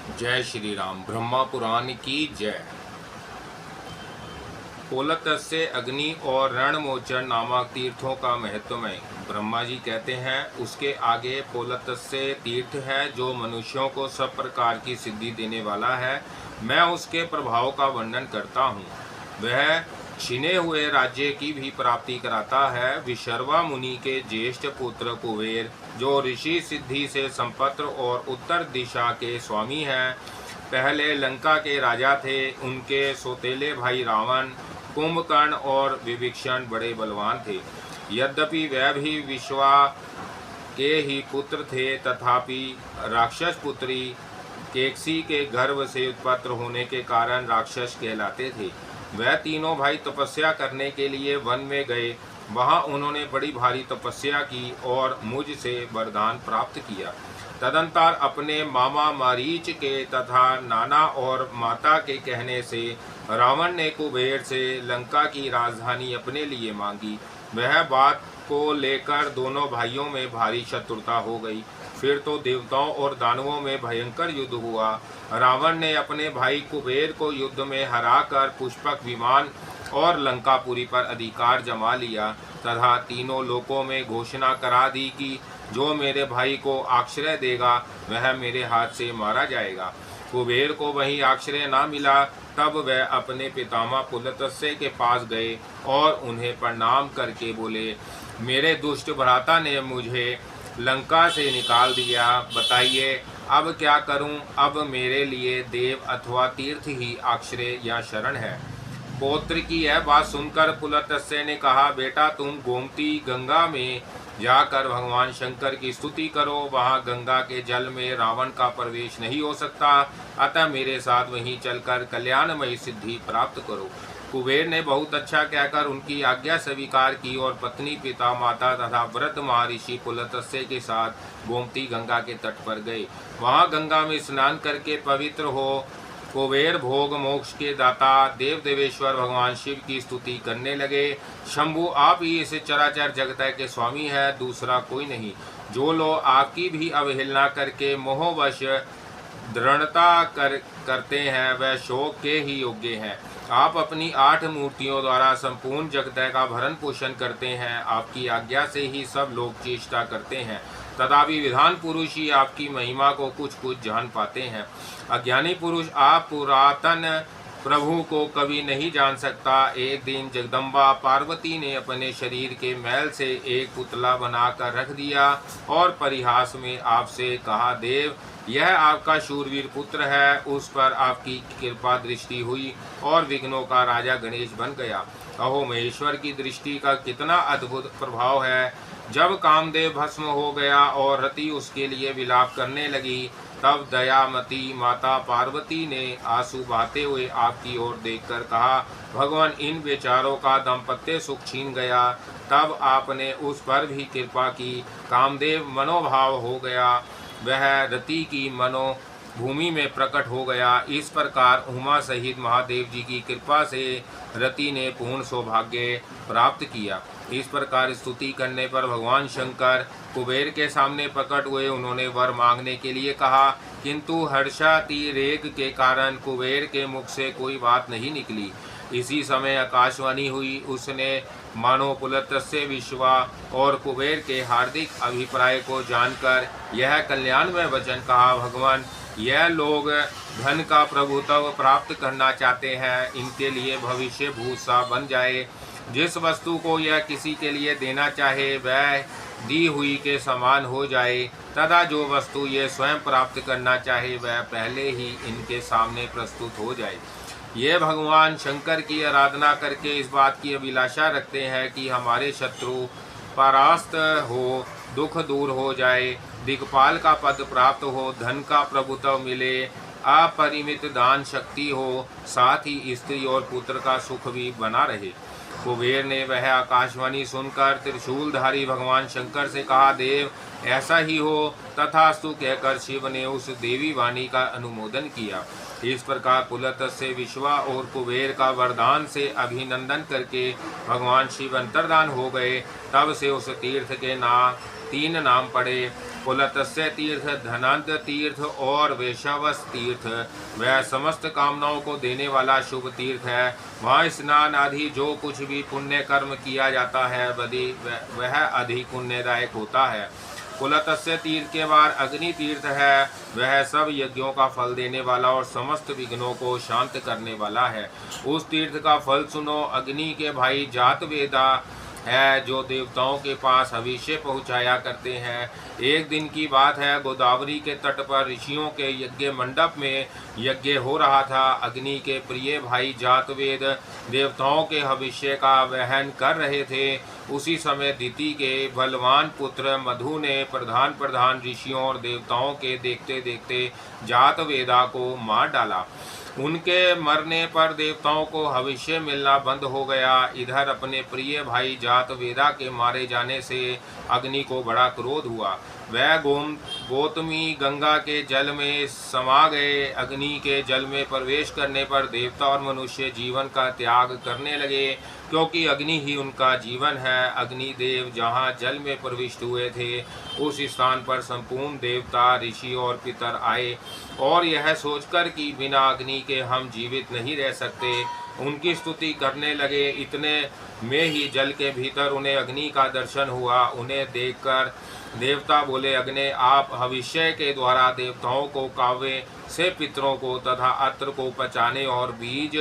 जय श्री राम। ब्रह्मा पुराण की जय। पोलतस्य अग्नि और रणमोचन नामक तीर्थों का महत्वमय। ब्रह्मा जी कहते हैं उसके आगे पोलतस्य तीर्थ है जो मनुष्यों को सब प्रकार की सिद्धि देने वाला है। मैं उसके प्रभाव का वर्णन करता हूँ। वह छिने हुए राज्य की भी प्राप्ति कराता है। विशर्वा मुनि के ज्येष्ठ पुत्र कुबेर जो ऋषि सिद्धि से संपन्न और उत्तर दिशा के स्वामी हैं, पहले लंका के राजा थे। उनके सौतेले भाई रावण, कुंभकर्ण और विभीषण बड़े बलवान थे। यद्यपि वह भी विश्वा के ही पुत्र थे, तथापि राक्षस पुत्री केकसी के गर्भ से उत्पन्न होने के कारण राक्षस कहलाते थे। वह तीनों भाई तपस्या करने के लिए वन में गए। वहां उन्होंने बड़ी भारी तपस्या की और मुझ से वरदान प्राप्त किया। तदंतर अपने मामा मारीच के तथा नाना और माता के कहने से रावण ने कुबेर से लंका की राजधानी अपने लिए मांगी। वह बात को लेकर दोनों भाइयों में भारी शत्रुता हो गई। फिर तो देवताओं और दानवों में भयंकर युद्ध हुआ। रावण ने अपने भाई कुबेर को युद्ध में हराकर पुष्पक विमान और लंकापुरी पर अधिकार जमा लिया तथा तीनों लोकों में घोषणा करा दी कि जो मेरे भाई को आश्रय देगा वह मेरे हाथ से मारा जाएगा। कुबेर को वही आश्रय न मिला। तब वह अपने पितामह पुलत्स्य के पास गए और उन्हें प्रणाम करके बोले, मेरे दुष्ट भ्राता ने मुझे लंका से निकाल दिया। बताइए अब क्या करूं? अब मेरे लिए देव अथवा तीर्थ ही आश्रय या शरण है। पौत्र की यह बात सुनकर पुलत्स्य ने कहा, बेटा तुम गोमती गंगा में जाकर भगवान शंकर की स्तुति करो। वहां गंगा के जल में रावण का प्रवेश नहीं हो सकता, अतः मेरे साथ वहीं चलकर कल्याणमयी सिद्धि प्राप्त करो। कुबेर ने बहुत अच्छा कहकर उनकी आज्ञा स्वीकार की और पत्नी, पिता, माता तथा वृद्ध महर्षि पुलत्स्य के साथ गोमती गंगा के तट पर गए। वहां गंगा में स्नान करके पवित्र हो कुबेर भोग मोक्ष के दाता देव देवेश्वर भगवान शिव की स्तुति करने लगे। शंभु, आप ही इस चराचर जगत के स्वामी है, दूसरा कोई नहीं। जो लोग आपकी भी अवहेलना करके मोहवश दृढ़ता करते हैं वह शोक के ही योग्य हैं। आप अपनी 8 मूर्तियों द्वारा संपूर्ण जगत का भरण पोषण करते हैं। आपकी आज्ञा से ही सब लोग चेष्टा करते हैं, तथापि विधान पुरुष ही आपकी महिमा को कुछ कुछ जान पाते हैं। अज्ञानी पुरुष आप पुरातन प्रभु को कभी नहीं जान सकता। एक दिन जगदम्बा पार्वती ने अपने शरीर के मैल से एक पुतला बनाकर रख दिया और परिहास में आपसे कहा, देव यह आपका शूरवीर पुत्र है। उस पर आपकी कृपा दृष्टि हुई और विघ्नों का राजा गणेश बन गया। अहो, महेश्वर की दृष्टि का कितना अद्भुत प्रभाव है। जब कामदेव भस्म हो गया और रति उसके लिए विलाप करने लगी, तब दयामती माता पार्वती ने आंसू बहाते हुए आपकी ओर देखकर कहा, भगवान इन बेचारों का दाम्पत्य सुख छीन गया। तब आपने उस पर भी कृपा की। कामदेव मनोभाव हो गया, वह रति की मनो भूमि में प्रकट हो गया। इस प्रकार उमा सहित महादेव जी की कृपा से रति ने पूर्ण सौभाग्य प्राप्त किया। इस प्रकार स्तुति करने पर भगवान शंकर कुबेर के सामने प्रकट हुए। उन्होंने वर मांगने के लिए कहा, किंतु हर्षातिरेक के कारण कुबेर के मुख से कोई बात नहीं निकली। इसी समय आकाशवाणी हुई। उसने मानो पुलत्स्य, विश्वा और कुबेर के हार्दिक अभिप्राय को जानकर यह कल्याणमय वचन कहा, भगवान यह लोग धन का प्रभुत्व प्राप्त करना चाहते हैं। इनके लिए भविष्य भूषा बन जाए। जिस वस्तु को यह किसी के लिए देना चाहे वह दी हुई के समान हो जाए, तथा जो वस्तु ये स्वयं प्राप्त करना चाहे वह पहले ही इनके सामने प्रस्तुत हो जाए। ये भगवान शंकर की आराधना करके इस बात की अभिलाषा रखते हैं कि हमारे शत्रु परास्त हो, दुख दूर हो जाए, दिक्पाल का पद प्राप्त हो, धन का प्रभुत्व मिले, अपरिमित दान शक्ति हो, साथ ही स्त्री और पुत्र का सुख भी बना रहे। कुबेर ने वह आकाशवाणी सुनकर त्रिशूलधारी भगवान शंकर से कहा, देव ऐसा ही हो। तथास्तु कहकर शिव ने उस देवी वाणी का अनुमोदन किया। इस प्रकार पुलत्स्य, विश्वा और कुबेर का वरदान से अभिनंदन करके भगवान शिव अंतर्धान हो गए। तब से उस तीर्थ के नाम तीन नाम पड़े, पुलत्स्य तीर्थ, धनांत तीर्थ और वैशवस तीर्थ। वह समस्त कामनाओं को देने वाला शुभ तीर्थ है। वहाँ स्नान आदि जो कुछ भी पुण्य कर्म किया जाता है वह अधिक पुण्यदायक होता है। पुलत्स्य तीर्थ के बाद अग्नि तीर्थ है। वह सब यज्ञों का फल देने वाला और समस्त विघ्नों को शांत करने वाला है। उस तीर्थ का फल सुनो। अग्नि के भाई जातवेदा है जो देवताओं के पास हविष्य पहुँचाया करते हैं। एक दिन की बात है, गोदावरी के तट पर ऋषियों के यज्ञ मंडप में यज्ञ हो रहा था। अग्नि के प्रिय भाई जातवेद देवताओं के हविष्य का वहन कर रहे थे। उसी समय दिति के बलवान पुत्र मधु ने प्रधान ऋषियों और देवताओं के देखते देखते जातवेदा को मार डाला। उनके मरने पर देवताओं को हविष्य मिलना बंद हो गया। इधर अपने प्रिय भाई जातवेदा के मारे जाने से अग्नि को बड़ा क्रोध हुआ। वह गौतमी गंगा के जल में समा गए। अग्नि के जल में प्रवेश करने पर देवता और मनुष्य जीवन का त्याग करने लगे, क्योंकि अग्नि ही उनका जीवन है। अग्निदेव जहाँ जल में प्रविष्ट हुए थे, उस स्थान पर संपूर्ण देवता, ऋषि और पितर आए और यह सोचकर कि बिना अग्नि के हम जीवित नहीं रह सकते, उनकी स्तुति करने लगे। इतने में ही जल के भीतर उन्हें अग्नि का दर्शन हुआ। उन्हें देखकर देवता बोले, अग्नि, आप हविष्य के द्वारा देवताओं को, काव्य से पितरों को तथा अत्र को पचाने और बीज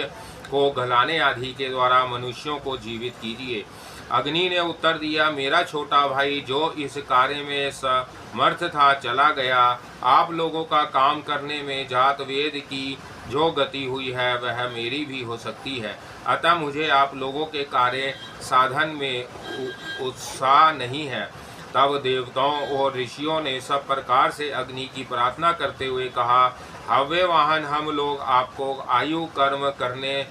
को गलाने आदि के द्वारा मनुष्यों को जीवित कीजिए। अग्नि ने उत्तर दिया, मेरा छोटा भाई जो इस कार्य में समर्थ था चला गया। आप लोगों का काम करने में जातवेद की जो गति हुई है वह मेरी भी हो सकती है, अतः मुझे आप लोगों के कार्य साधन में उत्साह नहीं है। तब देवताओं और ऋषियों ने सब प्रकार से अग्नि की प्रार्थना करते हुए कहा, हव्य वाहन, हम लोग आपको आयु कर्म करने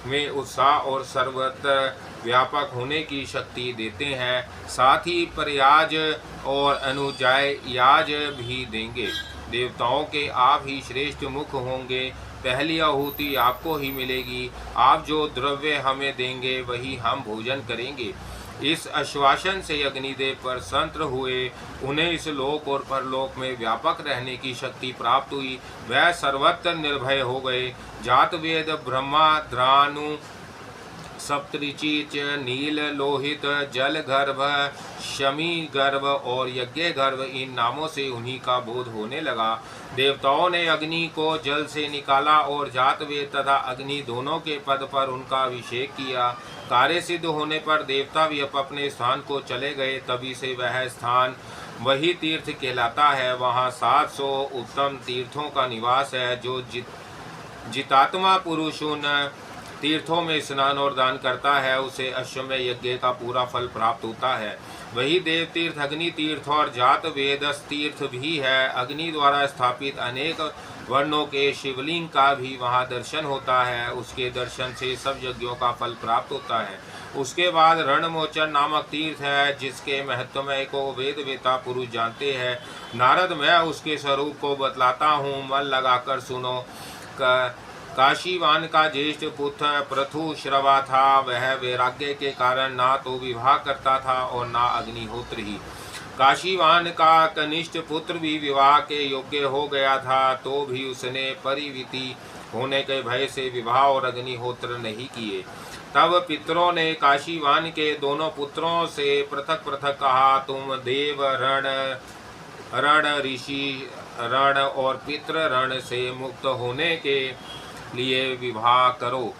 में उत्साह और सर्वत्र व्यापक होने की शक्ति देते हैं, साथ ही प्रयाज और अनुजाय याज भी देंगे। देवताओं के आप ही श्रेष्ठ मुख होंगे, पहली आहुति आपको ही मिलेगी। आप जो द्रव्य हमें देंगे वही हम भोजन करेंगे। इस आश्वासन से अग्निदेव प्रसन्न हुए। उन्हें इस लोक और परलोक में व्यापक रहने की शक्ति प्राप्त हुई। वह सर्वत्र निर्भय हो गए। जातवेद, ब्रह्मा, द्रानु, सप्तऋषि, नील लोहित, जल गर्भ, शमी गर्भ और यज्ञ गर्भ, इन नामों से उन्हीं का बोध होने लगा। देवताओं ने अग्नि को जल से निकाला और जातवेद तथा अग्नि दोनों के पद पर उनका अभिषेक किया। कार्य सिद्ध होने पर देवता भी अपने स्थान को चले गए। तभी से वह स्थान वही तीर्थ कहलाता है। वहाँ 700 उत्तम तीर्थों का निवास है। जो जितात्मा पुरुष उन तीर्थों में स्नान और दान करता है, उसे अश्वमेध यज्ञ का पूरा फल प्राप्त होता है। वही देव तीर्थ, अग्नि तीर्थ और जातवेदस तीर्थ भी है। अग्नि द्वारा स्थापित अनेक वर्णों के शिवलिंग का भी वहाँ दर्शन होता है। उसके दर्शन से सब यज्ञों का फल प्राप्त होता है। उसके बाद रणमोचन नामक तीर्थ है, जिसके महत्वमय को वेद वेता पुरुष जानते हैं। नारद, मैं उसके स्वरूप को बतलाता हूँ, मन लगाकर सुनो। काशीवान का ज्येष्ठ पुत्र पृथु श्रवा था। वह वैराग्य के कारण ना तो विवाह करता था और ना अग्निहोत्र ही। काशीवान का कनिष्ठ पुत्र भी विवाह के योग्य हो गया था, तो भी उसने परिवीति होने के भय से विवाह और अग्निहोत्र नहीं किए। तब पितरों ने काशीवान के दोनों पुत्रों से पृथक पृथक कहा, तुम देव रण, ऋषि रण और पितृ रण से मुक्त होने के लिए विवाह करो।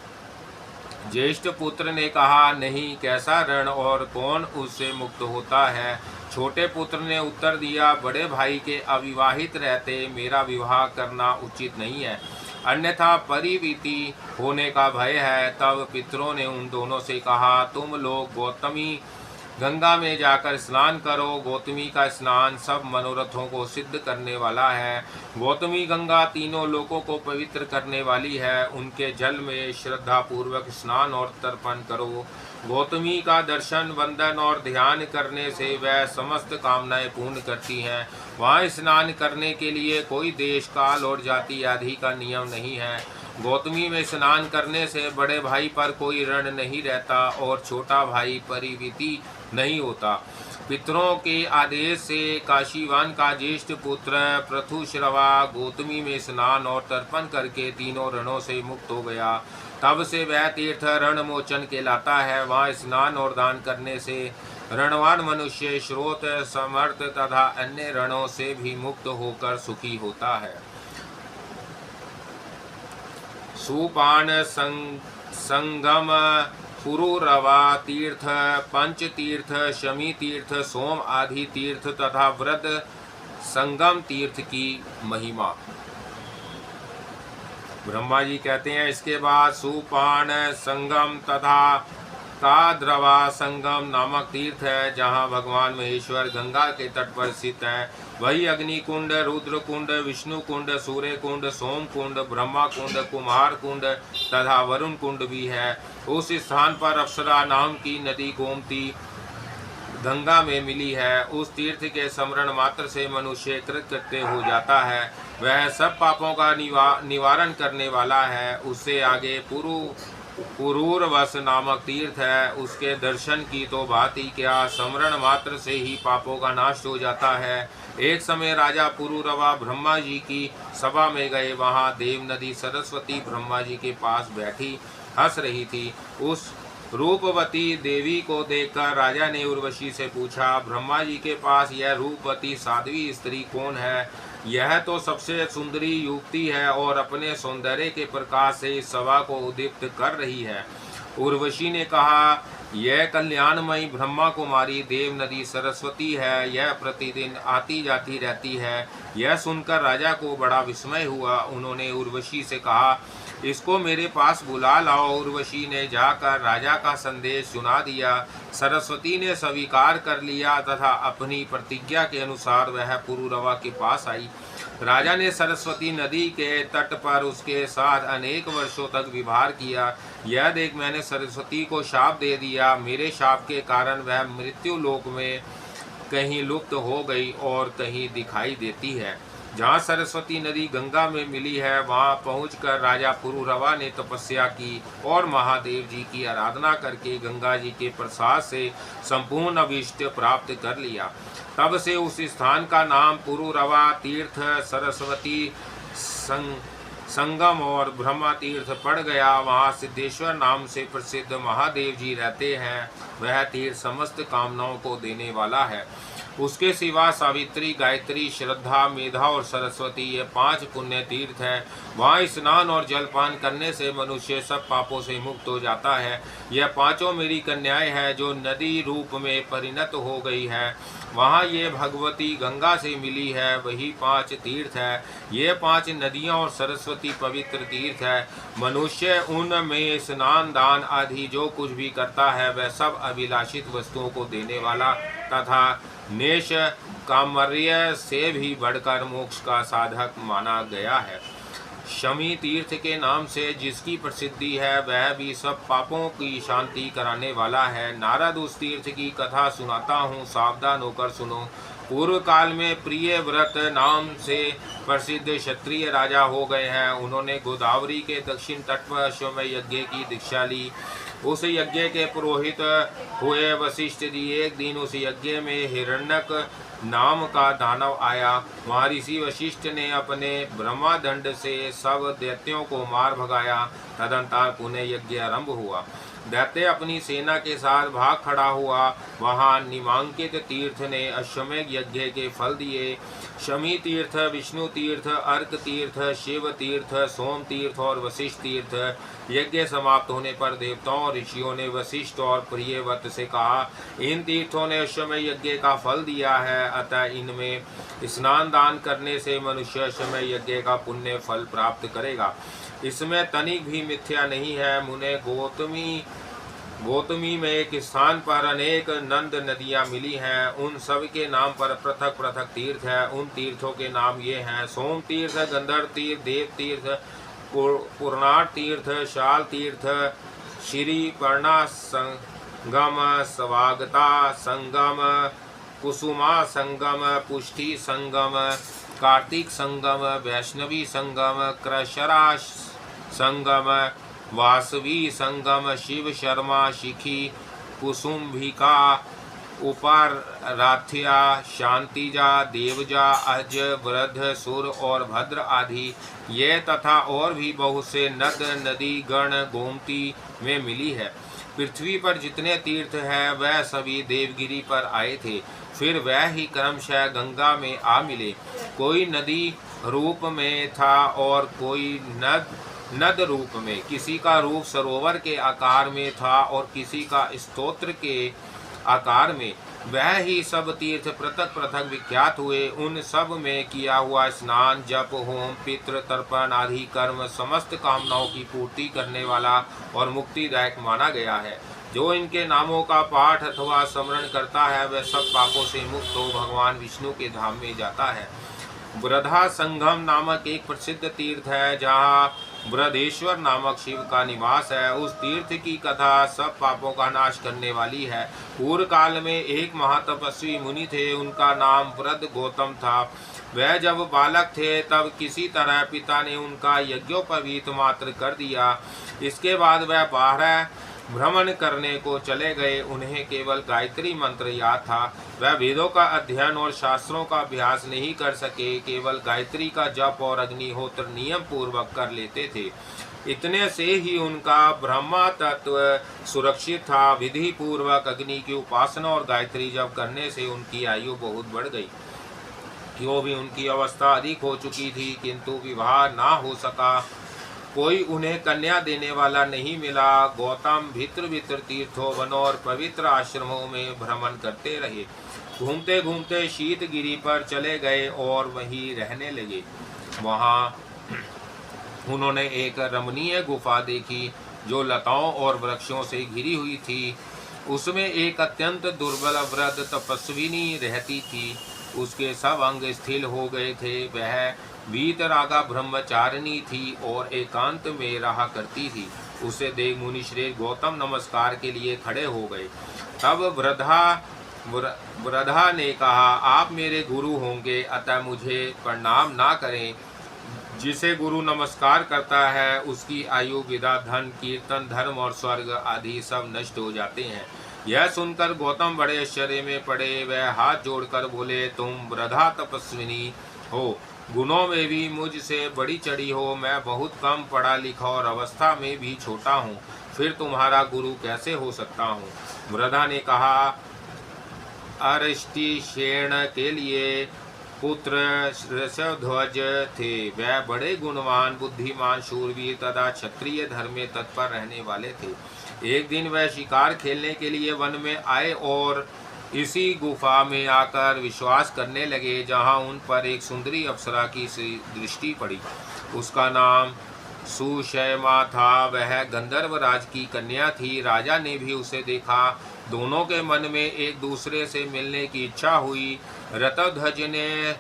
ज्येष्ठ पुत्र ने कहा, नहीं, कैसा रण और कौन उससे मुक्त होता है। छोटे पुत्र ने उत्तर दिया, बड़े भाई के अविवाहित रहते मेरा विवाह करना उचित नहीं है, अन्यथा परिवीति होने का भय है। तब पितरों ने उन दोनों से कहा, तुम लोग गौतमी गंगा में जाकर स्नान करो। गौतमी का स्नान सब मनोरथों को सिद्ध करने वाला है। गौतमी गंगा तीनों लोकों को पवित्र करने वाली है। उनके जल में श्रद्धा पूर्वक स्नान और तर्पण करो। गौतमी का दर्शन, वंदन और ध्यान करने से वह समस्त कामनाएं पूर्ण करती हैं। वहाँ स्नान करने के लिए कोई देश, काल और जाति आदि का नियम नहीं है। गौतमी में स्नान करने से बड़े भाई पर कोई ऋण नहीं रहता और छोटा भाई परिवीति नहीं होता। पितरों के आदेश से काशीवान का ज्येष्ठ पुत्र पृथुश्रवा गौतमी में स्नान और तर्पण करके तीनों रणों से मुक्त हो गया। तब से वह तीर्थ रणमोचन कहलाता है। वहाँ स्नान और दान करने से रणवान मनुष्य श्रोत समर्थ तथा अन्य रणों से भी मुक्त होकर सुखी होता है। सुपान संगम पुरुरवा तीर्थ, पंच तीर्थ, शमी तीर्थ, सोम आदि तीर्थ तथा वृद्ध संगम तीर्थ की महिमा। ब्रह्मा जी कहते हैं इसके बाद सुपान संगम तथा काद्रवा संगम नामक तीर्थ है, जहाँ भगवान महेश्वर गंगा के तट पर स्थित है। वही अग्नि कुंड, रुद्र कुंड, विष्णु कुंड, सूर्य कुंड, सोम कुंड, ब्रह्मा कुंड, कुमार कुंड तथा वरुण कुंड भी है। उस स्थान पर अप्सरा नाम की नदी गोमती गंगा में मिली है। उस तीर्थ के स्मरण मात्र से मनुष्य कृतकृत्य हो जाता है। वह सब पापों का निवारण करने वाला है। उससे आगे पुरूरवस नामक तीर्थ है। उसके दर्शन की तो बात ही क्या, स्मरण मात्र से ही पापों का नाश हो जाता है। एक समय राजा पुरूरवा ब्रह्मा जी की सभा में गए। वहाँ देव नदी सरस्वती ब्रह्मा जी के पास बैठी हंस रही थी। उस रूपवती देवी को देखकर राजा ने उर्वशी से पूछा, ब्रह्मा जी के पास यह रूपवती साध्वी स्त्री कौन है? यह तो सबसे सुंदरी युवती है और अपने सौंदर्य के प्रकाश से इस सभा को उद्दीप्त कर रही है। उर्वशी ने कहा, यह कल्याणमयी ब्रह्मा कुमारी देव नदी सरस्वती है। यह प्रतिदिन आती जाती रहती है। यह सुनकर राजा को बड़ा विस्मय हुआ। उन्होंने उर्वशी से कहा, इसको मेरे पास बुला लाओ। उर्वशी ने जाकर राजा का संदेश सुना दिया। सरस्वती ने स्वीकार कर लिया तथा अपनी प्रतिज्ञा के अनुसार वह पुरूरवा के पास आई। राजा ने सरस्वती नदी के तट पर उसके साथ अनेक वर्षों तक विहार किया। यह देख मैंने सरस्वती को शाप दे दिया। मेरे शाप के कारण वह मृत्यु लोक में कहीं लुप्त हो गई और कहीं दिखाई देती है। जहाँ सरस्वती नदी गंगा में मिली है, वहाँ पहुंचकर राजा पुरूरवा ने तपस्या की और महादेव जी की आराधना करके गंगा जी के प्रसाद से संपूर्ण अभीष्ट प्राप्त कर लिया। तब से उस स्थान का नाम पुरूरवा तीर्थ, सरस्वती संगम और ब्रह्मा तीर्थ पड़ गया। वहाँ सिद्धेश्वर नाम से प्रसिद्ध महादेव जी रहते हैं। वह तीर्थ समस्त कामनाओं को देने वाला है। उसके सिवा सावित्री, गायत्री, श्रद्धा, मेधा और सरस्वती ये 5 पुण्य तीर्थ हैं। वहाँ स्नान और जलपान करने से मनुष्य सब पापों से मुक्त हो जाता है। यह 5 मेरी कन्याएं हैं जो नदी रूप में परिणत हो गई है। वहाँ ये भगवती गंगा से मिली है। वही 5 तीर्थ है। ये 5 नदियाँ और सरस्वती पवित्र तीर्थ है। मनुष्य उनमें स्नान दान आदि जो कुछ भी करता है वह सब अभिलाषित वस्तुओं को देने वाला तथा नेश कामर्य से भी बढ़कर मोक्ष का साधक माना गया है। शमी तीर्थ के नाम से जिसकी प्रसिद्धि है वह भी सब पापों की शांति कराने वाला है। नारद उस तीर्थ की कथा सुनाता हूँ, सावधान होकर सुनो। पूर्व काल में प्रिय व्रत नाम से प्रसिद्ध क्षत्रिय राजा हो गए हैं। उन्होंने गोदावरी के दक्षिण तट पर अश्वमेध यज्ञ की दीक्षा ली। उस यज्ञ के पुरोहित हुए वशिष्ठ जी। एक दिन उस यज्ञ में हिरण्यक नाम का दानव आया। महर्षि वशिष्ठ ने अपने ब्रह्मादंड से सब दैत्यों को मार भगाया। तदंतर पुनः यज्ञ आरंभ हुआ। दैत्य अपनी सेना के साथ भाग खड़ा हुआ। वहाँ निमांकित तीर्थ ने अश्वमेध यज्ञ के फल दिए। शमी तीर्थ, विष्णु तीर्थ, अर्क तीर्थ, शिव तीर्थ, सोम तीर्थ और वशिष्ठ तीर्थ। यज्ञ समाप्त होने पर देवताओं और ऋषियों ने वशिष्ठ और प्रियव्रत से कहा, इन तीर्थों ने अश्वमेध यज्ञ का फल दिया है, अतः इनमें स्नान दान करने से मनुष्य अश्वमेध यज्ञ का पुण्य फल प्राप्त करेगा। इसमें तनिक भी मिथ्या नहीं है। मुने गौतमी में एक स्थान पर अनेक नंद नदियां मिली हैं। उन सब के नाम पर पृथक पृथक तीर्थ है। उन तीर्थों के नाम ये हैं: सोम तीर्थ, गंधर्व तीर्थ, देव तीर्थ, पूर्णाट तीर्थ, शाल तीर्थ, श्री पर्णा संगम, स्वागता संगम, कुसुमा संगम, पुष्टि संगम, कार्तिक संगम, वैष्णवी संगम, क्रशरा संगम, वासवी संगम, शिव शर्मा शिखी, कुसुम्भिका उपाराध्या, शांतिजा, देवजा, अज, वृद्ध, सुर और भद्र आदि ये तथा और भी बहुत से नद नदी गण गोमती में मिली है। पृथ्वी पर जितने तीर्थ हैं वह सभी देवगिरी पर आए थे। फिर वह ही क्रमशः गंगा में आ मिले। कोई नदी रूप में था और कोई नद रूप में। किसी का रूप सरोवर के आकार में था और किसी का स्तोत्र के आकार में। वह ही सब तीर्थ पृथक पृथक विख्यात हुए। उन सब में किया हुआ स्नान, जप, होम, पितृ तर्पण आदि कर्म समस्त कामनाओं की पूर्ति करने वाला और मुक्तिदायक माना गया है। जो इनके नामों का पाठ अथवा स्मरण करता है वह सब पापों से मुक्त हो भगवान विष्णु के धाम में जाता है। वृद्धा संगम नामक एक प्रसिद्ध तीर्थ है जहाँ बृहदेश्वर नामक शिव का निवास है। उस तीर्थ की कथा सब पापों का नाश करने वाली है। पूर्व काल में एक महातपस्वी मुनि थे, उनका नाम वृद्ध गौतम था। वह जब बालक थे तब किसी तरह पिता ने उनका यज्ञोपवीत मात्र कर दिया। इसके बाद वह बाहर भ्रमण करने को चले गए। उन्हें केवल गायत्री मंत्र याद था। वह वेदों का अध्ययन और शास्त्रों का अभ्यास नहीं कर सके, केवल गायत्री का जप और अग्निहोत्र नियम पूर्वक कर लेते थे। इतने से ही उनका ब्रह्मा तत्व सुरक्षित था। विधि पूर्वक अग्नि की उपासना और गायत्री जप करने से उनकी आयु बहुत बढ़ गई। क्यों भी उनकी अवस्था अधिक हो चुकी थी, किंतु विवाह ना हो सका। कोई उन्हें कन्या देने वाला नहीं मिला। गौतम भित्र भित्र तीर्थों, वनों और पवित्र आश्रमों में भ्रमण करते रहे। घूमते घूमते शीतगिरी पर चले गए और वहीं रहने लगे। वहाँ उन्होंने एक रमणीय गुफा देखी जो लताओं और वृक्षों से घिरी हुई थी। उसमें एक अत्यंत दुर्बल वृद्ध तपस्विनी रहती थी। उसके सब अंग स्थिर हो गए थे। वह वीतरागा ब्रह्मचारिणी थी और एकांत में रहा करती थी। उसे देख मुनि श्रेष्ठ गौतम नमस्कार के लिए खड़े हो गए। तब वृद्धा ने कहा, आप मेरे गुरु होंगे, अतः मुझे प्रणाम ना करें। जिसे गुरु नमस्कार करता है उसकी आयु, विद्या, धन, कीर्तन, धर्म और स्वर्ग आदि सब नष्ट हो जाते हैं। यह सुनकर गौतम बड़े आश्चर्य में पड़े। वह हाथ जोड़कर बोले, तुम वृद्धा तपस्विनी हो, गुणों में भी मुझसे बड़ी चढ़ी हो। मैं बहुत कम पढ़ा लिखा और अवस्था में भी छोटा हूँ, फिर तुम्हारा गुरु कैसे हो सकता हूँ। वृद्धा ने कहा, अरिष्टिशेन के लिए पुत्र ऋषध्वज थे। वह बड़े गुणवान, बुद्धिमान, शूरवीर तथा क्षत्रिय धर्म में तत्पर रहने वाले थे। एक दिन वह शिकार खेलने के लिए वन में आए और इसी गुफा में आकर विश्वास करने लगे, जहाँ उन पर एक सुंदरी अप्सरा की दृष्टि पड़ी। उसका नाम सुषैमा था। वह गंधर्व राज की कन्या थी। राजा ने भी उसे देखा। दोनों के मन में एक दूसरे से मिलने की इच्छा हुई। ऋतध्वज ने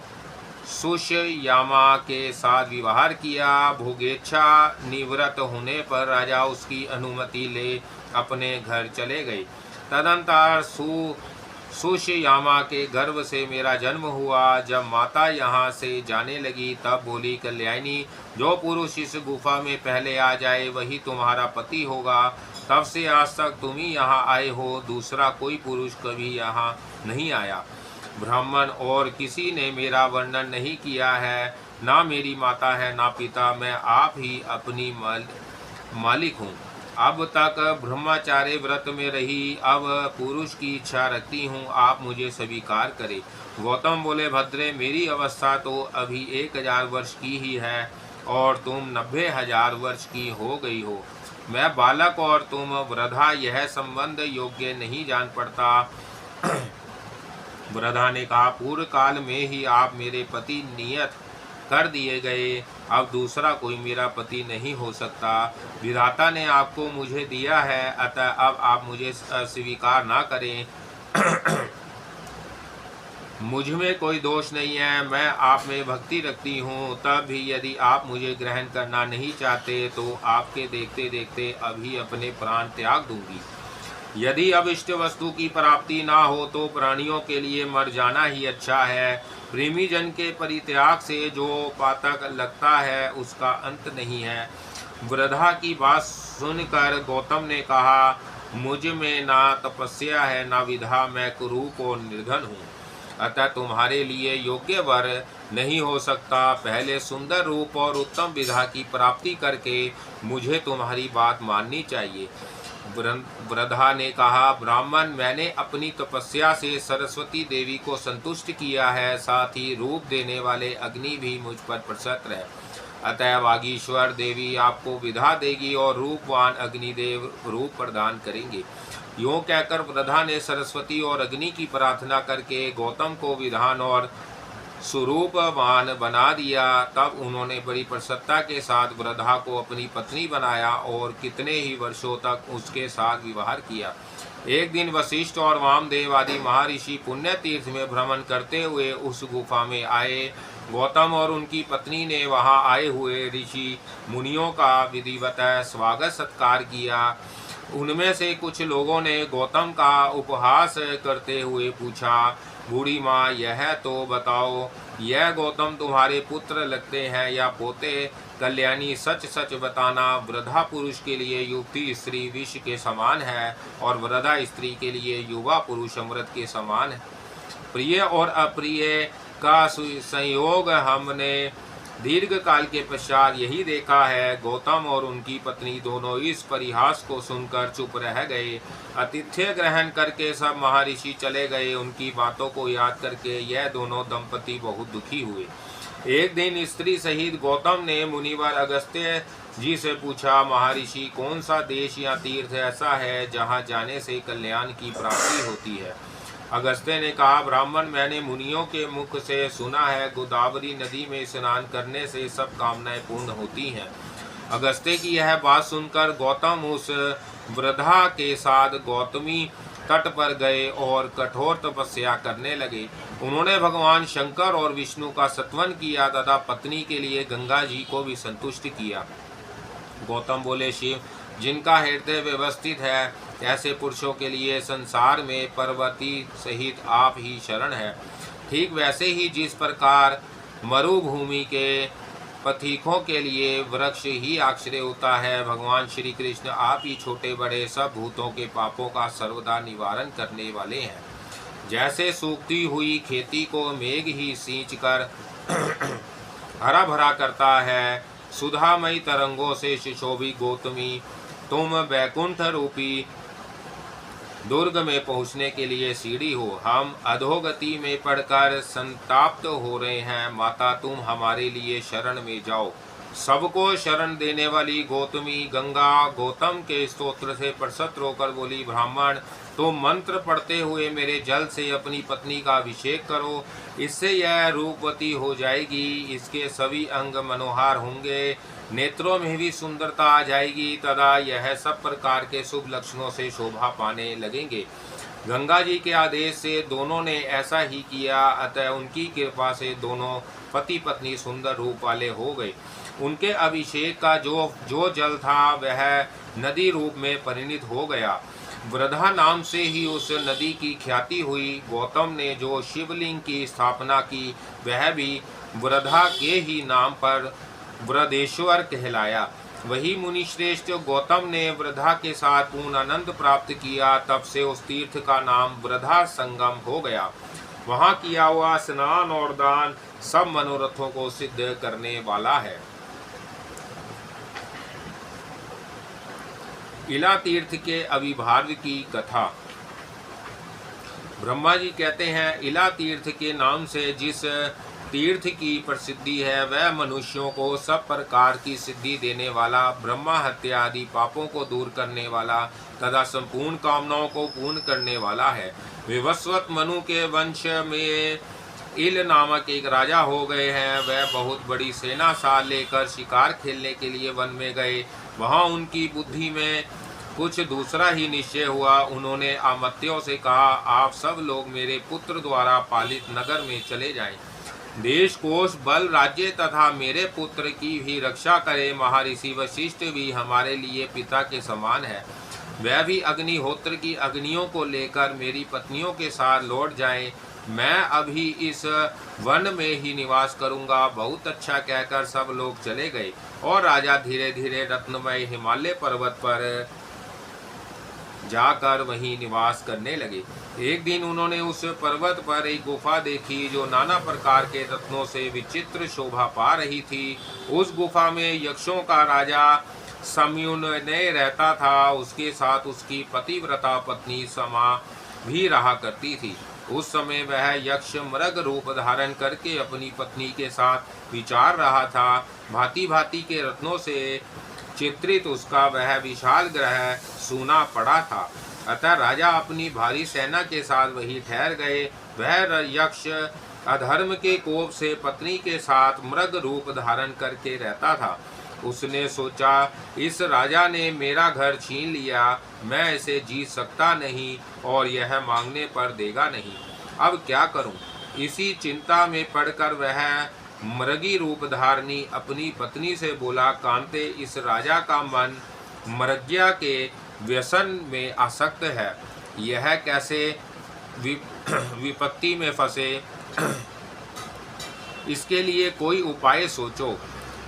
सुषयामा के साथ विवाह किया। भोगेच्छा निवृत्त होने पर राजा उसकी अनुमति ले अपने घर चले गए। तदंतर सुषयामा के गर्भ से मेरा जन्म हुआ। जब माता यहाँ से जाने लगी तब बोली, कल्याणी, जो पुरुष इस गुफा में पहले आ जाए वही तुम्हारा पति होगा। तब से आज तक तुम ही यहाँ आए हो, दूसरा कोई पुरुष कभी यहाँ नहीं आया। ब्राह्मण और किसी ने मेरा वर्णन नहीं किया है। ना मेरी माता है ना पिता, मैं आप ही अपनी मालिक हूँ। अब तक ब्रह्मचार्य व्रत में रही, अब पुरुष की इच्छा रखती हूँ, आप मुझे स्वीकार करें। गौतम बोले, भद्रे, मेरी अवस्था तो अभी 1000 वर्ष की ही है और तुम 90,000 वर्ष की हो गई हो। मैं बालक और तुम वृद्धा, यह संबंध योग्य नहीं जान पड़ता। वृद्धा ने कहा, पूर्व काल में ही आप मेरे पति नियत कर दिए गए। अब दूसरा कोई मेरा पति नहीं हो सकता। विधाता ने आपको मुझे दिया है, अतः अब आप मुझे स्वीकार ना करें। मुझ में कोई दोष नहीं है, मैं आप में भक्ति रखती हूँ। तब भी यदि आप मुझे ग्रहण करना नहीं चाहते तो आपके देखते देखते अभी अपने प्राण त्याग दूंगी। यदि अब इष्ट वस्तु की प्राप्ति ना हो तो प्राणियों के लिए मर जाना ही अच्छा है। प्रेमी जन के परित्याग से जो पातक लगता है उसका अंत नहीं है। वृद्धा की बात सुनकर गौतम ने कहा, मुझ में ना तपस्या है ना विधा, मैं कुरूप और निर्धन हूँ, अतः तुम्हारे लिए योग्य वर नहीं हो सकता। पहले सुंदर रूप और उत्तम विधा की प्राप्ति करके मुझे तुम्हारी बात माननी चाहिए। वृद्धा ने कहा, ब्राह्मण, मैंने अपनी तपस्या से सरस्वती देवी को संतुष्ट किया है, साथ ही रूप देने वाले अग्नि भी मुझ पर प्रसन्न है, अतः वागीश्वर देवी आपको विधा देगी और रूपवान अग्निदेव रूप प्रदान करेंगे। यूँ कहकर वृद्धा ने सरस्वती और अग्नि की प्रार्थना करके गौतम को विधान और स्वरूपवान बना दिया। तब उन्होंने बड़ी प्रसन्नता के साथ वृद्धा को अपनी पत्नी बनाया और कितने ही वर्षों तक उसके साथ विवाह किया। एक दिन वशिष्ठ और वामदेव आदि महर्षि पुण्य तीर्थ में भ्रमण करते हुए उस गुफा में आए। गौतम और उनकी पत्नी ने वहां आए हुए ऋषि मुनियों का विधिवत स्वागत सत्कार किया। उनमें से कुछ लोगों ने गौतम का उपहास करते हुए पूछा, बूढ़ी माँ, यह तो बताओ, यह गौतम तुम्हारे पुत्र लगते हैं या पोते? कल्याणी, सच सच बताना। वृद्धा पुरुष के लिए युवती स्त्री विष के समान है और वृद्धा स्त्री के लिए युवा पुरुष अमृत के समान है। प्रिय और अप्रिय का संयोग हमने दीर्घ काल के पश्चात यही देखा है। गौतम और उनकी पत्नी दोनों इस परिहास को सुनकर चुप रह गए। आतिथ्य ग्रहण करके सब महर्षि चले गए। उनकी बातों को याद करके यह दोनों दंपति बहुत दुखी हुए। एक दिन स्त्री सहित गौतम ने मुनिवर अगस्त्य जी से पूछा, महर्षि, कौन सा देश या तीर्थ ऐसा है जहाँ जाने से कल्याण की प्राप्ति होती है? अगस्त्य ने कहा, ब्राह्मण, मैंने मुनियों के मुख से सुना है, गोदावरी नदी में स्नान करने से सब कामनाएं पूर्ण होती हैं। अगस्त्य की यह बात सुनकर गौतम उस वृद्धा के साथ गौतमी तट पर गए और कठोर तपस्या करने लगे। उन्होंने भगवान शंकर और विष्णु का स्तवन किया तथा पत्नी के लिए गंगा जी को भी संतुष्ट किया। गौतम बोले, शिव, जिनका हृदय व्यवस्थित है, ऐसे पुरुषों के लिए संसार में पार्वती सहित आप ही शरण है। ठीक वैसे ही जिस प्रकार मरुभूमि के पथिकों के लिए वृक्ष ही आश्रय होता है, भगवान श्री कृष्ण आप ही छोटे बड़े सब भूतों के पापों का सर्वदा निवारण करने वाले हैं। जैसे सूखती हुई खेती को मेघ ही सींच कर हरा भरा करता है, सुधामयी तरंगों से सुशोभित गौतमी, तुम वैकुंठ रूपी दुर्ग में पहुंचने के लिए सीढ़ी हो। हम अधोगति में पड़कर संताप्त हो रहे हैं, माता तुम हमारे लिए शरण में जाओ। सबको शरण देने वाली गौतमी गंगा गौतम के स्तोत्र से प्रसन्न होकर बोली, ब्राह्मण, तुम मंत्र पढ़ते हुए मेरे जल से अपनी पत्नी का अभिषेक करो, इससे यह रूपवती हो जाएगी। इसके सभी अंग मनोहर होंगे, नेत्रों में भी सुंदरता आ जाएगी तथा यह सब प्रकार के शुभ लक्षणों से शोभा पाने लगेंगे। गंगा जी के आदेश से दोनों ने ऐसा ही किया, अतः उनकी कृपा से दोनों पति पत्नी सुंदर रूप वाले हो गए। उनके अभिषेक का जो जल था वह नदी रूप में परिणित हो गया। वृद्धा नाम से ही उस नदी की ख्याति हुई। गौतम ने जो शिवलिंग की स्थापना की वह भी वृद्धा के ही नाम पर वृदेश्वर कहलाया। वही मुनिश्रेष्ठ गौतम ने वृद्धा के साथ पूर्ण आनंद प्राप्त किया। तब से उस तीर्थ का नाम वृद्धा संगम हो गया। वहाँ किया हुआ स्नान और दान सब मनोरथों को सिद्ध करने वाला है। इला तीर्थ के अविभाज्य की कथा। ब्रह्मा जी कहते हैं, इला तीर्थ के नाम से जिस तीर्थ की प्रसिद्धि है वह मनुष्यों को सब प्रकार की सिद्धि देने वाला, ब्रह्मा हत्या आदि पापों को दूर करने वाला तथा संपूर्ण कामनाओं को पूर्ण करने वाला है। विवस्वत मनु के वंश में इल नामक एक राजा हो गए हैं। वह बहुत बड़ी सेना साथ लेकर शिकार खेलने के लिए वन में गए। वहां उनकी बुद्धि में कुछ दूसरा ही निश्चय हुआ। उन्होंने अमात्यों से कहा, आप सब लोग मेरे पुत्र द्वारा पालित नगर में चले जाएं। देश कोष बल राज्य तथा मेरे पुत्र की भी रक्षा करे। महर्षि वशिष्ठ भी हमारे लिए पिता के समान है। वह भी अग्निहोत्र की अग्नियों को लेकर मेरी पत्नियों के साथ लौट जाएं। मैं अभी इस वन में ही निवास करूंगा। बहुत अच्छा कहकर सब लोग चले गए और राजा धीरे धीरे रत्नमय हिमालय पर्वत पर जाकर वहीं निवास करने लगे। एक दिन उन्होंने उस पर्वत पर एक गुफा देखी जो नाना प्रकार के रत्नों से विचित्र शोभा पा रही थी। उस गुफा में यक्षों का राजा समयुन्ने रहता था। उसके साथ उसकी पतिव्रता पत्नी समा भी रहा करती थी। उस समय वह यक्ष मृग रूप धारण करके अपनी पत्नी के साथ विचार रहा था। भांति भांति के रत्नों से चित्रित उसका वह विशाल ग्रह सूना पड़ा था। अतः राजा अपनी भारी सेना के साथ वहीं ठहर गए। वह यक्ष अधर्म के कोप से पत्नी के साथ मृग रूप धारण करके रहता था। उसने सोचा, इस राजा ने मेरा घर छीन लिया, मैं इसे जीत सकता नहीं और यह मांगने पर देगा नहीं। अब क्या करूं? इसी चिंता में पड़कर वह मृगी रूप धारणी अपनी पत्नी से बोला, कांते, इस राजा का मन मृग्या के व्यसन में आसक्त है। यह कैसे विपत्ति में फंसे, इसके लिए कोई उपाय सोचो।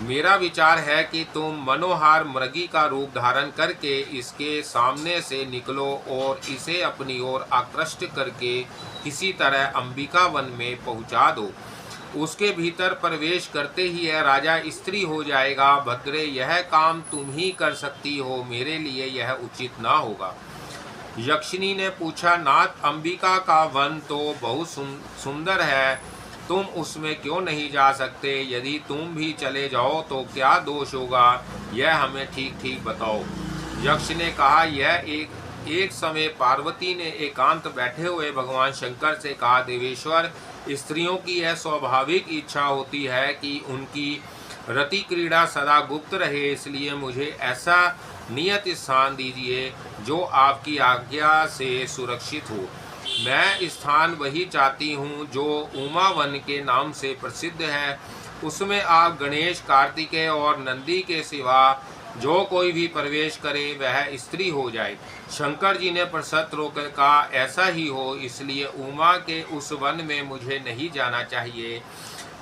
मेरा विचार है कि तुम मनोहार मृगी का रूप धारण करके इसके सामने से निकलो और इसे अपनी ओर आकृष्ट करके किसी तरह अंबिका वन में पहुंचा दो। उसके भीतर प्रवेश करते ही यह राजा स्त्री हो जाएगा। भद्रे, यह काम तुम ही कर सकती हो, मेरे लिए यह उचित ना होगा। यक्षिणी ने पूछा, नाथ, अंबिका का वन तो बहुत सुंदर है, तुम उसमें क्यों नहीं जा सकते? यदि तुम भी चले जाओ तो क्या दोष होगा, यह हमें ठीक ठीक बताओ। यक्ष ने कहा, यह एक समय पार्वती ने एकांत बैठे हुए भगवान शंकर से कहा, देवेश्वर, स्त्रियों की यह स्वाभाविक इच्छा होती है कि उनकी रति क्रीड़ा सदा गुप्त रहे, इसलिए मुझे ऐसा नियत स्थान दीजिए जो आपकी आज्ञा से सुरक्षित हो। मैं स्थान वही चाहती हूँ जो उमा वन के नाम से प्रसिद्ध है। उसमें आप गणेश, कार्तिकेय और नंदी के सिवा जो कोई भी प्रवेश करे वह स्त्री हो जाए। शंकर जी ने प्रसन्न होकर कहा, ऐसा ही हो, इसलिए उमा के उस वन में मुझे नहीं जाना चाहिए।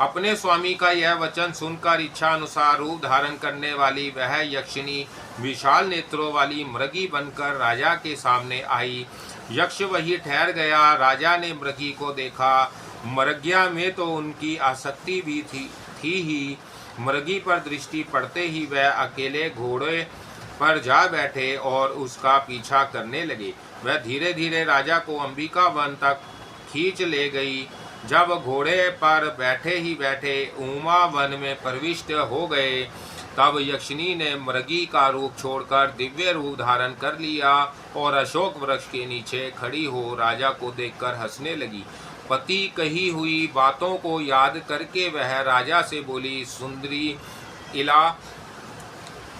अपने स्वामी का यह वचन सुनकर इच्छा अनुसार रूप धारण करने वाली वह यक्षिणी विशाल नेत्रों वाली मृगी बनकर राजा के सामने आई। यक्ष वही ठहर गया। राजा ने मृगी को देखा। मृग्या में तो उनकी आसक्ति भी थी ही। मृगी पर दृष्टि पड़ते ही वह अकेले घोड़े पर जा बैठे और उसका पीछा करने लगे। वह धीरे धीरे राजा को अंबिका वन तक खींच ले गई। जब घोड़े पर बैठे ही बैठे उमा वन में प्रविष्ट हो गए, तब यक्षिणी ने मृगी का रूप छोड़कर दिव्य रूप धारण कर लिया और अशोक वृक्ष के नीचे खड़ी हो राजा को देखकर हंसने लगी। पति कही हुई बातों को याद करके वह राजा से बोली, सुंदरी इला,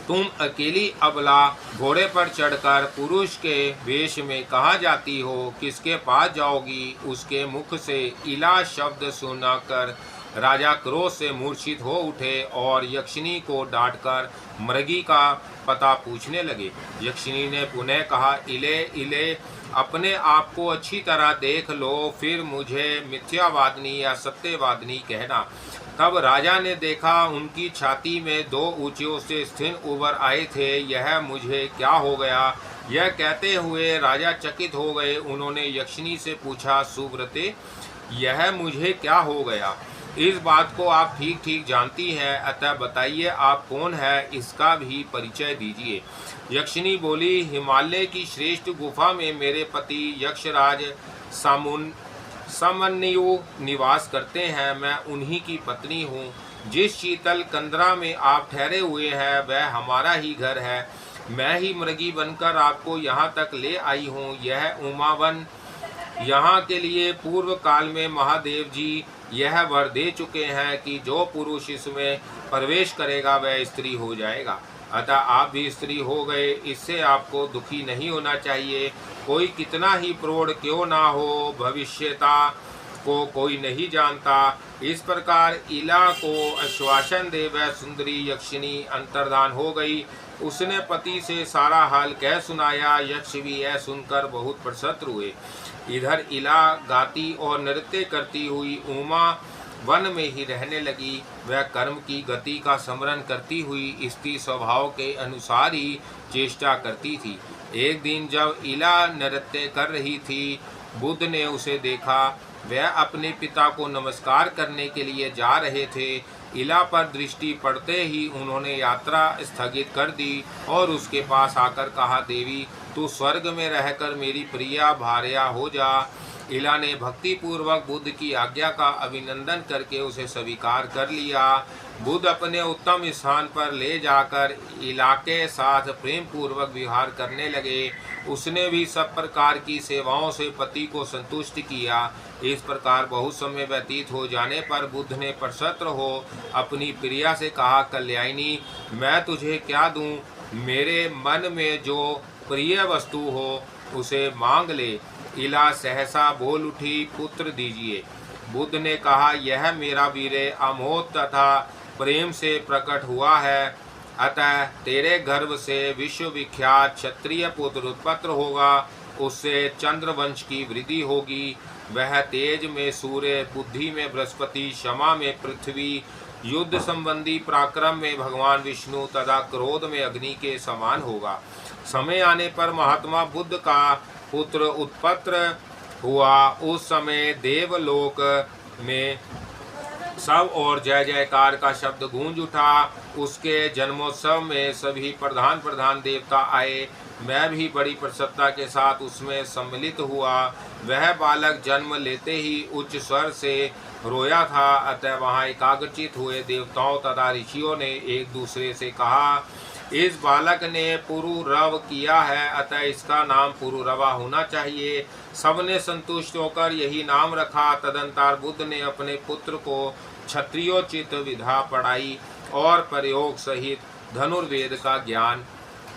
तुम अकेली अबला घोड़े पर चढ़कर पुरुष के वेश में कहाँ जाती हो? किसके पास जाओगी? उसके मुख से इला शब्द सुनकर राजा क्रोध से मूर्छित हो उठे और यक्षिणी को डांटकर मृगी का पता पूछने लगे। यक्षिणी ने पुनः कहा, इले इले, अपने आप को अच्छी तरह देख लो, फिर मुझे मिथ्यावादिनी या सत्यवादिनी कहना। तब राजा ने देखा उनकी छाती में दो ऊंचे से स्थिन उभर आए थे। यह मुझे क्या हो गया? यह कहते हुए राजा चकित हो गए। उन्होंने यक्षिणी से पूछा, सुव्रते, यह मुझे क्या हो गया? इस बात को आप ठीक ठीक जानती हैं, अतः बताइए आप कौन है, इसका भी परिचय दीजिए। यक्षिणी बोली, हिमालय की श्रेष्ठ गुफा में मेरे पति यक्षराज समन्यु निवास करते हैं। मैं उन्हीं की पत्नी हूँ। जिस शीतल कंदरा में आप ठहरे हुए हैं वह हमारा ही घर है। मैं ही मृगी बनकर आपको यहाँ तक ले आई हूँ। यह उमावन यहाँ के लिए पूर्व काल में महादेव जी यह वर दे चुके हैं कि जो पुरुष इसमें प्रवेश करेगा वह स्त्री हो जाएगा। अतः आप भी स्त्री हो गए, इससे आपको दुखी नहीं होना चाहिए। कोई कितना ही प्रौढ़ क्यों ना हो, भविष्यता को कोई नहीं जानता। इस प्रकार इला को आश्वासन दे वह सुंदरी यक्षिणी अंतर्धान हो गई। उसने पति से सारा हाल कह सुनाया। यक्ष भी यह सुनकर बहुत प्रसन्न हुए। इधर इला गाती और नृत्य करती हुई उमा वन में ही रहने लगी। वह कर्म की गति का स्मरण करती हुई स्त्री स्वभाव के अनुसार ही चेष्टा करती थी। एक दिन जब इला नृत्य कर रही थी, बुद्ध ने उसे देखा। वह अपने पिता को नमस्कार करने के लिए जा रहे थे। इला पर दृष्टि पड़ते ही उन्होंने यात्रा स्थगित कर दी और उसके पास आकर कहा, देवी, तू स्वर्ग में रहकर मेरी प्रिया भार्या हो जा। इला ने भक्ति पूर्वक बुद्ध की आज्ञा का अभिनंदन करके उसे स्वीकार कर लिया। बुद्ध अपने उत्तम स्थान पर ले जाकर इला के साथ प्रेम पूर्वक व्यवहार करने लगे। उसने भी सब प्रकार की सेवाओं से पति को संतुष्ट किया। इस प्रकार बहुत समय व्यतीत हो जाने पर बुद्ध ने प्रसन्न हो अपनी प्रिया से कहा, कल्याणी, मैं तुझे क्या दूं? मेरे मन में जो प्रिय वस्तु हो उसे मांग ले। इला सहसा बोल उठी, पुत्र दीजिए। बुद्ध ने कहा, यह मेरा वीर अमोघ तथा प्रेम से प्रकट हुआ है, अतः तेरे गर्भ से विश्वविख्यात क्षत्रिय पुत्र उत्पन्न होगा। उससे चंद्रवंश की वृद्धि होगी। वह तेज में सूर्य, बुद्धि में बृहस्पति, क्षमा में पृथ्वी, युद्ध संबंधी पराक्रम में भगवान विष्णु तथा क्रोध में अग्नि के समान होगा। समय आने पर महात्मा बुद्ध का पुत्र उत्पन्न हुआ। उस समय देवलोक में सब और जय जयकार का शब्द गूंज उठा। उसके जन्मोत्सव में सभी प्रधान देवता आए। मैं भी बड़ी प्रसन्नता के साथ उसमें सम्मिलित हुआ। वह बालक जन्म लेते ही उच्च स्वर से रोया था, अतः वहाँ एकाग्रचित हुए देवताओं तथा ऋषियों ने एक दूसरे से कहा, इस बालक ने पुरुरव किया है, अतः इसका नाम पुरुरवा होना चाहिए। सबने संतुष्ट होकर यही नाम रखा। तदंतर बुद्ध ने अपने पुत्र को क्षत्रियोचित विधा पढ़ाई और प्रयोग सहित धनुर्वेद का ज्ञान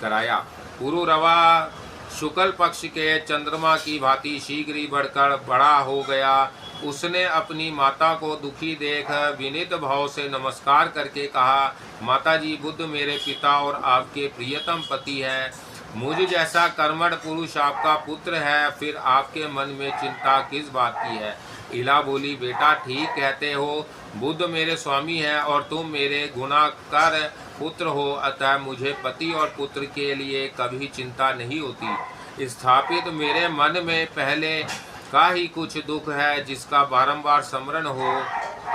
कराया। पुरुरवा शुक्ल पक्ष के चंद्रमा की भांति शीघ्र ही बढ़कर बड़ा हो गया। उसने अपनी माता को दुखी देख विनीत भाव से नमस्कार करके कहा, माताजी, बुद्ध मेरे पिता और आपके प्रियतम पति हैं। मुझ जैसा कर्मठ पुरुष आपका पुत्र है, फिर आपके मन में चिंता किस बात की है? इला बोली, बेटा ठीक कहते हो, बुद्ध मेरे स्वामी हैं और तुम मेरे गुणाकर पुत्र हो, अतः मुझे पति और पुत्र के लिए कभी चिंता नहीं होती। स्थापित मेरे मन में पहले का ही कुछ दुख है, जिसका बारंबार स्मरण हो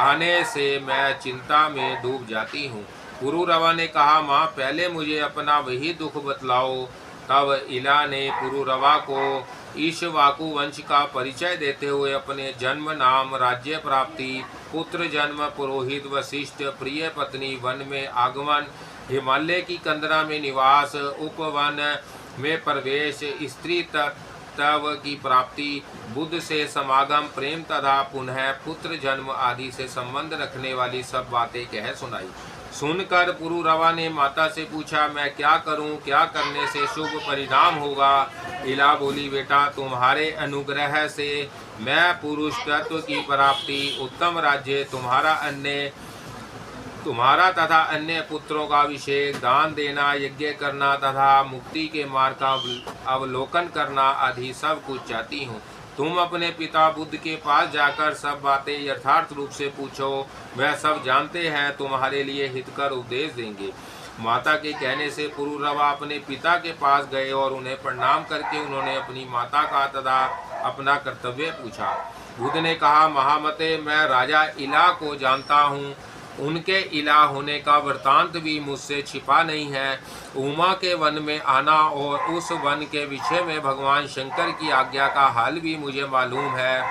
आने से मैं चिंता में डूब जाती हूँ। पुरुरवा ने कहा, माँ, पहले मुझे अपना वही दुख बतलाओ। तब इला ने पुरुरवा को ईशवाकु वंश का परिचय देते हुए अपने जन्म, नाम, राज्य प्राप्ति, पुत्र जन्म, पुरोहित, वशिष्ठ, प्रिय पत्नी, वन में आगमन, हिमालय की कंदरा में निवास, उपवन में प्रवेश, स्त्री तत्व की प्राप्ति, बुद्ध से समागम, प्रेम तथा पुनः पुत्र जन्म आदि से संबंध रखने वाली सब बातें कह सुनाई। सुनकर पुरुरवा ने माता से पूछा, मैं क्या करूं? क्या करने से शुभ परिणाम होगा? इला बोली, बेटा, तुम्हारे अनुग्रह से मैं पुरुष तत्व की प्राप्ति, उत्तम राज्य, तुम्हारा तथा अन्य पुत्रों का अभिषेक, दान देना, यज्ञ करना तथा मुक्ति के मार्ग का अवलोकन करना आदि सब कुछ चाहती हूँ। तुम अपने पिता बुद्ध के पास जाकर सब बातें यथार्थ रूप से पूछो, वह सब जानते हैं, तुम्हारे लिए हितकर उपदेश देंगे। माता के कहने से पुरुरवा अपने पिता के पास गए और उन्हें प्रणाम करके उन्होंने अपनी माता का तथा अपना कर्तव्य पूछा। बुद्ध ने कहा, महामते, मैं राजा इला को जानता हूँ। उनके इला होने का वृतांत भी मुझसे छिपा नहीं है। उमा के वन में आना और उस वन के विषय में भगवान शंकर की आज्ञा का हाल भी मुझे मालूम है।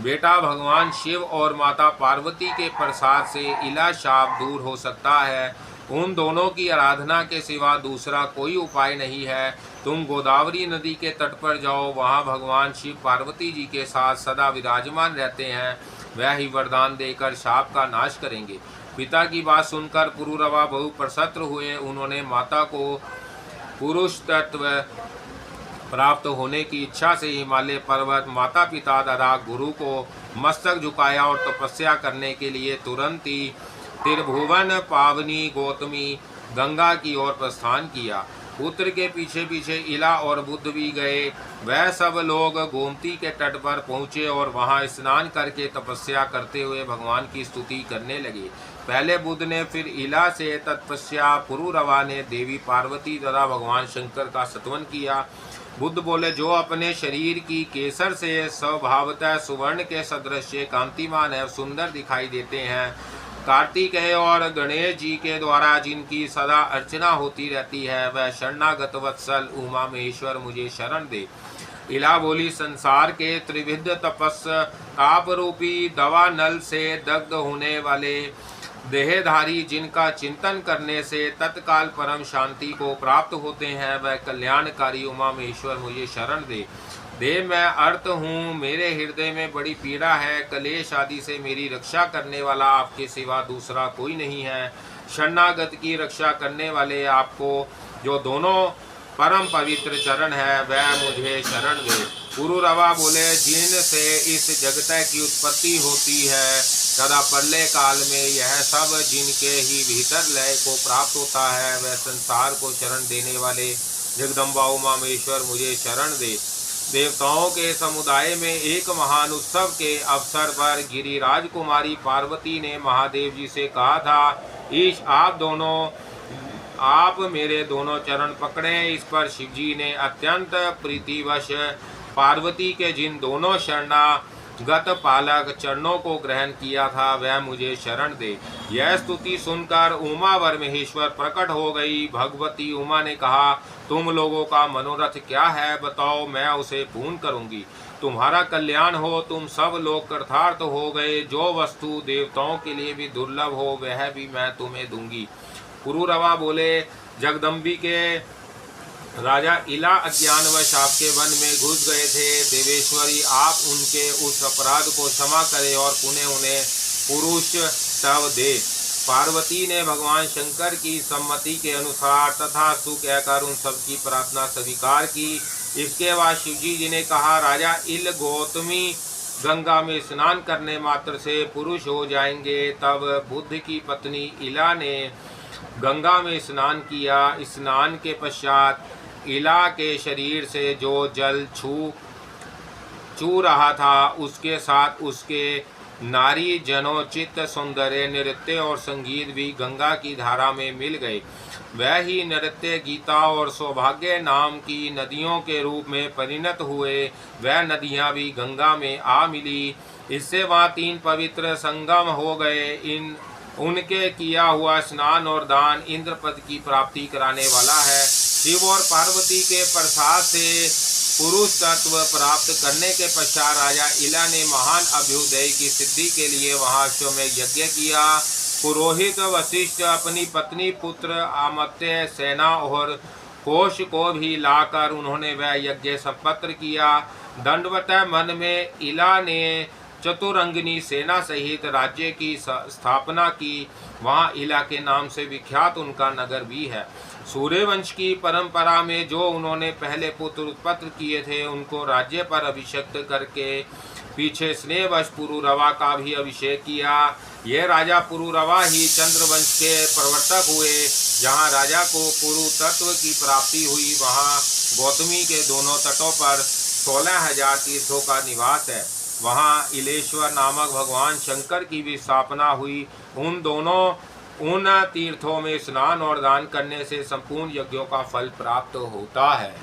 बेटा, भगवान शिव और माता पार्वती के प्रसाद से इला शाप दूर हो सकता है। उन दोनों की आराधना के सिवा दूसरा कोई उपाय नहीं है। तुम गोदावरी नदी के तट पर जाओ, वहाँ भगवान शिव पार्वती जी के साथ सदा विराजमान रहते हैं। वह ही वरदान देकर शाप का नाश करेंगे। पिता की बात सुनकर पुरुरवा बहु प्रसन्न हुए। उन्होंने माता को पुरुष तत्व प्राप्त होने की इच्छा से हिमालय पर्वत, माता पिता तथा गुरु को मस्तक झुकाया और तपस्या करने के लिए तुरंत ही त्रिभुवन पावनी गौतमी गंगा की ओर प्रस्थान किया। पुत्र के पीछे पीछे इला और बुद्ध भी गए। वह सब लोग गोमती के तट पर पहुँचे और वहाँ स्नान करके तपस्या करते हुए भगवान की स्तुति करने लगे। पहले बुद्ध ने, फिर इला से, तत्पश्चात पुरुरवा ने देवी पार्वती तथा भगवान शंकर का स्तवन किया। बुद्ध बोले, जो अपने शरीर की केसर से स्वभावतः सुवर्ण के सदृश कांतिमान एवं सुंदर दिखाई देते हैं, कार्तिकेय और गणेश जी के द्वारा जिनकी सदा अर्चना होती रहती है, वह शरणागत वत्सल उमा महेश्वर मुझे शरण दे। इला बोली, संसार के त्रिविध तपस ताप रूपी दवा नल से दग्ध होने वाले देहधारी, जिनका चिंतन करने से तत्काल परम शांति को प्राप्त होते हैं, वह कल्याणकारी उमा महेश्वर मुझे शरण दे। देव मैं अर्थ हूँ, मेरे हृदय में बड़ी पीड़ा है, कलेश आदि से मेरी रक्षा करने वाला आपके सिवा दूसरा कोई नहीं है। शरणागत की रक्षा करने वाले आपको जो दोनों परम पवित्र चरण है, वह मुझे शरण दे। पुरुरवा बोले, जिनसे इस जगत की उत्पत्ति होती है तथा प्रलय काल में यह सब जिनके ही भीतर लय को प्राप्त होता है, वह संसार को शरण देने वाले जगदम्बा उमा महेश्वर मुझे शरण दे। देवताओं के समुदाय में एक महान उत्सव के अवसर पर गिरिराज कुमारी पार्वती ने महादेव जी से कहा था, ईश आप मेरे दोनों चरण पकड़ें। इस पर शिवजी ने अत्यंत प्रीतिवश पार्वती के जिन दोनों शरणागत पालक चरणों को ग्रहण किया था, वह मुझे शरण दे। यह स्तुति सुनकर उमा वर महेश्वर प्रकट हो गई। भगवती उमा ने कहा, तुम लोगों का मनोरथ क्या है, बताओ, मैं उसे पूर्ण करूंगी। तुम्हारा कल्याण हो, तुम सब लोग कृतार्थ हो गए। जो वस्तु देवताओं के लिए भी दुर्लभ हो, वह भी मैं तुम्हें दूंगी। पुरुरवा बोले, जगदम्बी के राजा इला अज्ञानवश आपके वन में घुस गए थे। देवेश्वरी, आप उनके उस अपराध को क्षमा करें और पुनः उन्हें पुरुष तव दे। पार्वती ने भगवान शंकर की सम्मति के अनुसार तथास्तु कहकर उन सब की प्रार्थना स्वीकार की। इसके बाद शिवजी जी ने कहा, राजा इल गौतमी गंगा में स्नान करने मात्र से पुरुष हो जाएंगे। तब बुद्ध की पत्नी इला ने गंगा में स्नान किया। स्नान के पश्चात इला के शरीर से जो जल छू रहा था, उसके साथ उसके नारी जनोचित सौंदर्य, नृत्य और संगीत भी गंगा की धारा में मिल गए। वह ही नृत्य गीता और सौभाग्य नाम की नदियों के रूप में परिणत हुए। वह नदियां भी गंगा में आ मिली। इससे वहाँ 3 पवित्र संगम हो गए। उनके किया हुआ स्नान और दान इंद्र पद की प्राप्ति कराने वाला है। शिव और पार्वती के प्रसाद से पुरुष तत्व प्राप्त करने के पश्चात राजा इला ने महान अभ्युदय की सिद्धि के लिए वहां अश्वमेध यज्ञ किया। पुरोहित वशिष्ठ अपनी पत्नी, पुत्र, आमत्य, सेना और कोश को भी लाकर उन्होंने वह यज्ञ संपन्न किया। दंडवत मन में इला ने चतुरंगिनी सेना सहित राज्य की स्थापना की। वहाँ इला के नाम से विख्यात उनका नगर भी है। सूर्यवंश की परंपरा में जो उन्होंने पहले पुत्र उत्पन्न किए थे, उनको राज्य पर अभिषिक्त करके पीछे स्नेहवश पुरुरवा का भी अभिषेक किया। यह राजा पुरुरवा ही चंद्रवंश के प्रवर्तक हुए। जहाँ राजा को पुरु तत्व की प्राप्ति हुई, वहाँ गौतमी के दोनों तटों पर 16,000 तीर्थों का निवास है। वहाँ इलेश्वर नामक भगवान शंकर की भी स्थापना हुई। उन तीर्थों में स्नान और दान करने से संपूर्ण यज्ञों का फल प्राप्त होता है।